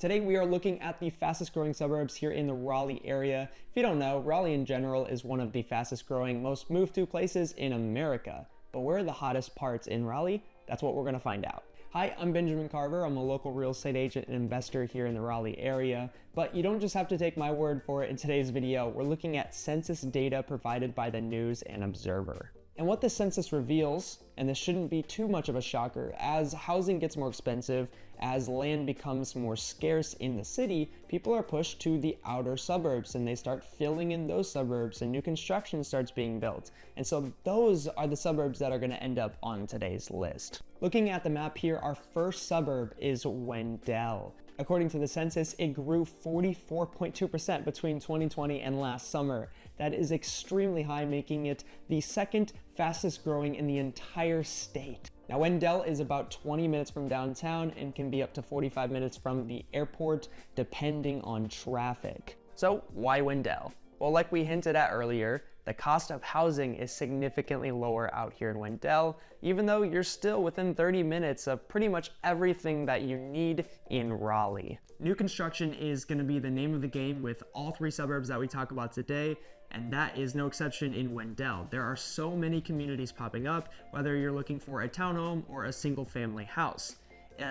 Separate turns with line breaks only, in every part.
Today we are looking at the fastest growing suburbs here in the Raleigh area. If you don't know, Raleigh in general is one of the fastest growing, most moved to places in America. But where are the hottest parts in Raleigh? That's what we're gonna find out. Hi, I'm Benjamin Carver. I'm a local real estate agent and investor here in the Raleigh area. But you don't just have to take my word for it. In today's video, we're looking at census data provided by the News and Observer. And what the census reveals, and this shouldn't be too much of a shocker, as housing gets more expensive, as land becomes more scarce in the city, people are pushed to the outer suburbs and they start filling in those suburbs and new construction starts being built. And so those are the suburbs that are going to end up on today's list. Looking at the map here, our first suburb is Wendell. According to the census, it grew 44.2% between 2020 and last summer. That is extremely high, making it the second fastest growing in the entire state. Now, Wendell is about 20 minutes from downtown and can be up to 45 minutes from the airport, depending on traffic. So why Wendell? Well, like we hinted at earlier, the cost of housing is significantly lower out here in Wendell, even though you're still within 30 minutes of pretty much everything that you need in Raleigh. New construction is going to be the name of the game with all three suburbs that we talk about today, and that is no exception in Wendell. There are so many communities popping up, whether you're looking for a townhome or a single family house.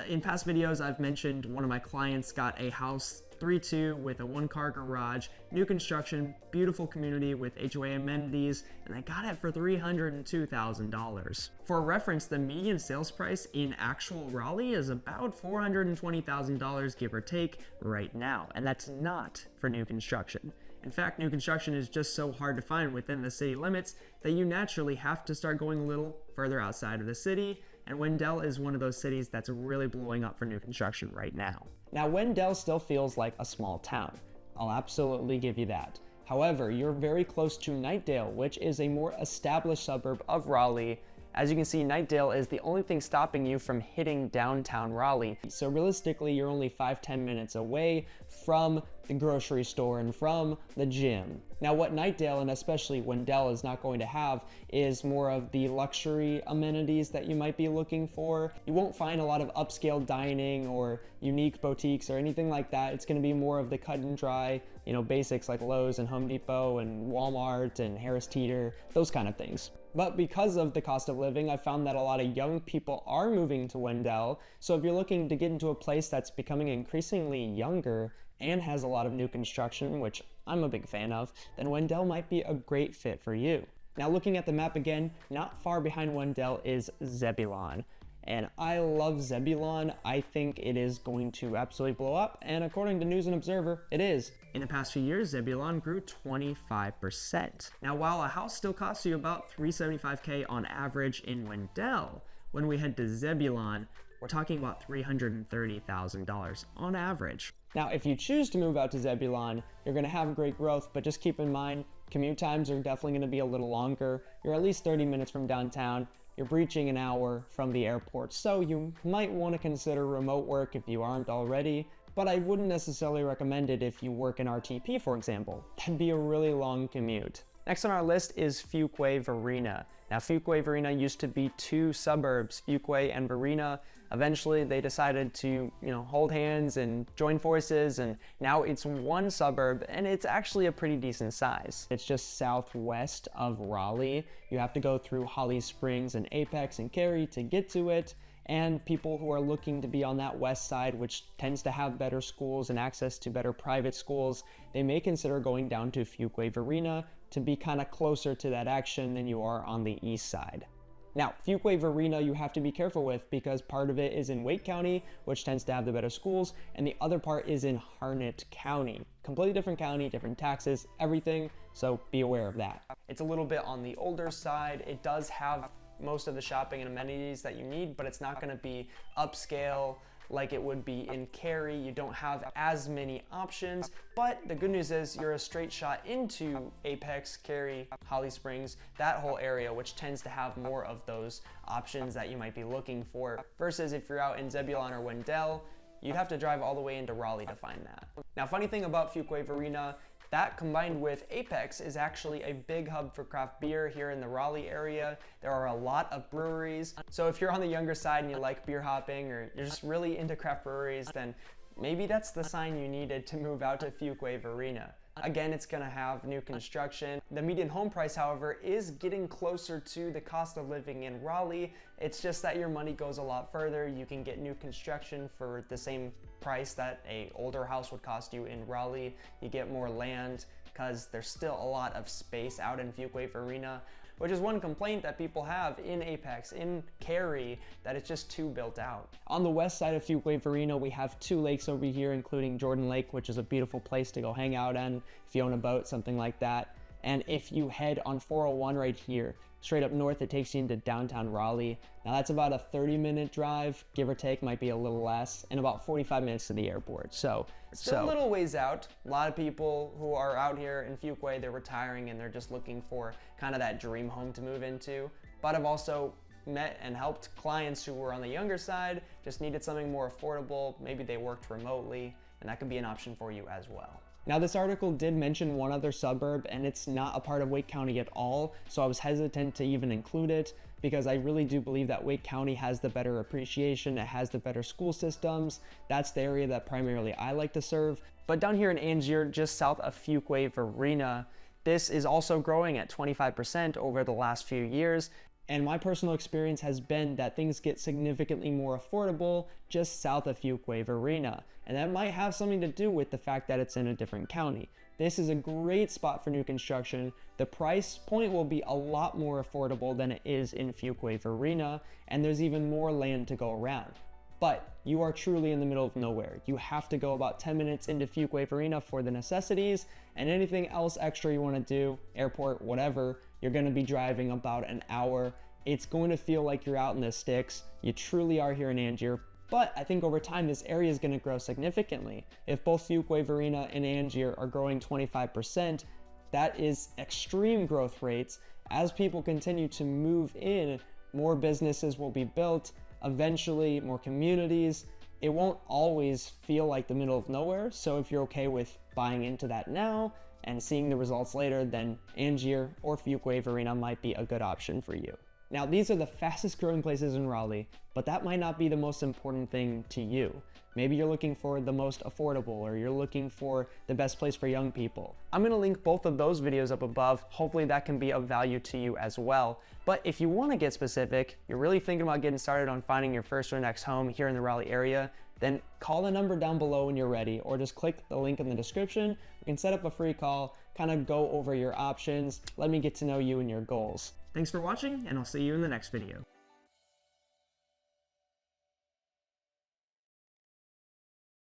In past videos, I've mentioned one of my clients got a house 3-2 with a 1-car garage, new construction, beautiful community with HOA amenities, and they got it for $302,000. For reference, the median sales price in actual Raleigh is about $420,000, give or take, right now, and that's not for new construction. In fact, new construction is just so hard to find within the city limits that you naturally have to start going a little further outside of the city, and Wendell is one of those cities that's really blowing up for new construction right now. Now, Wendell still feels like a small town. I'll absolutely give you that. However, you're very close to Knightdale, which is a more established suburb of Raleigh. As you can see, Knightdale is the only thing stopping you from hitting downtown Raleigh. So realistically, you're only 5-10 minutes away from the grocery store and from the gym. Now, what Knightdale and especially Wendell is not going to have is more of the luxury amenities that you might be looking for. You won't find a lot of upscale dining or unique boutiques or anything like that. It's going to be more of the cut and dry, basics like Lowe's and Home Depot and Walmart and Harris Teeter, those kind of things. But because of the cost of living, I found that a lot of young people are moving to Wendell. So if you're looking to get into a place that's becoming increasingly younger and has a lot of new construction, which I'm a big fan of, then Wendell might be a great fit for you. Now, looking at the map again, not far behind Wendell is Zebulon. And I love Zebulon. I think it is going to absolutely blow up, and according to News and Observer, it is. In the past few years, Zebulon grew 25%. Now, while a house still costs you about $375K on average in Wendell, when we head to Zebulon, we're talking about $330,000 on average. Now, if you choose to move out to Zebulon, you're going to have great growth, but just keep in mind, commute times are definitely going to be a little longer. You're at least 30 minutes from downtown. You're breaching an hour from the airport, so you might want to consider remote work if you aren't already, but I wouldn't necessarily recommend it if you work in RTP, for example. That'd be a really long commute. Next on our list is Fuquay-Varina. Now, Fuquay-Varina used to be two suburbs, Fuquay and Varina. Eventually, they decided to, hold hands and join forces, and now it's one suburb, and it's actually a pretty decent size. It's just southwest of Raleigh. You have to go through Holly Springs and Apex and Cary to get to it, and people who are looking to be on that west side, which tends to have better schools and access to better private schools, they may consider going down to Fuquay-Varina to be kind of closer to that action than you are on the east side. Now, Fuquay-Varina you have to be careful with because part of it is in Wake County, which tends to have the better schools, and the other part is in Harnett County. Completely different county, different taxes, everything, so be aware of that. It's a little bit on the older side. It does have most of the shopping and amenities that you need, but it's not going to be upscale like it would be in Cary. You don't have as many options, but the good news is you're a straight shot into Apex, Cary, Holly Springs, that whole area, which tends to have more of those options that you might be looking for, versus if you're out in Zebulon or Wendell, you'd have to drive all the way into Raleigh to find that. Now, funny thing about Fuquay-Varina, that combined with Apex is actually a big hub for craft beer here in the Raleigh area. There are a lot of breweries. So if you're on the younger side and you like beer hopping or you're just really into craft breweries, then maybe that's the sign you needed to move out to Fuquay-Varina. Again, it's gonna have new construction. The median home price, however, is getting closer to the cost of living in Raleigh. It's just that your money goes a lot further. You can get new construction for the same price that an older house would cost you in Raleigh. You get more land because there's still a lot of space out in Fuquay-Varina, which is one complaint that people have in Apex, in Cary, that it's just too built out. On the west side of Fuquay-Varina, we have 2 lakes over here, including Jordan Lake, which is a beautiful place to go hang out in if you own a boat, something like that. And if you head on 401 right here, straight up north, it takes you into downtown Raleigh. Now that's about a 30-minute drive, give or take, might be a little less, and about 45 minutes to the airport. So still a little ways out. A lot of people who are out here in Fuquay, they're retiring and they're just looking for kind of that dream home to move into. But I've also met and helped clients who were on the younger side, just needed something more affordable. Maybe they worked remotely, and that could be an option for you as well. Now, this article did mention one other suburb, and it's not a part of Wake County at all, so I was hesitant to even include it because I really do believe that Wake County has the better appreciation, it has the better school systems. That's the area that primarily I like to serve. But down here in Angier, just south of Fuquay-Varina, this is also growing at 25% over the last few years. And my personal experience has been that things get significantly more affordable just south of Fuquay-Varina. And that might have something to do with the fact that it's in a different county. This is a great spot for new construction. The price point will be a lot more affordable than it is in Fuquay-Varina, and there's even more land to go around. But you are truly in the middle of nowhere. You have to go about 10 minutes into Fuquay-Varina for the necessities, and anything else extra you want to do, airport, whatever, you're going to be driving about an hour. It's going to feel like you're out in the sticks. You truly are here in Angier, but I think over time this area is going to grow significantly. If both Fuquay-Varina and Angier are growing 25%, that is extreme growth rates. As people continue to move in, more businesses will be built, eventually more communities. It won't always feel like the middle of nowhere, so if you're okay with buying into that now and seeing the results later, then Angier or Fuquay-Varina might be a good option for you. Now, these are the fastest growing places in Raleigh, but that might not be the most important thing to you. Maybe you're looking for the most affordable, or you're looking for the best place for young people. I'm gonna link both of those videos up above. Hopefully that can be of value to you as well. But if you wanna get specific, you're really thinking about getting started on finding your first or next home here in the Raleigh area, then call the number down below when you're ready, or just click the link in the description. We can set up a free call, kind of go over your options. Let me get to know you and your goals. Thanks for watching, and I'll see you in the next video.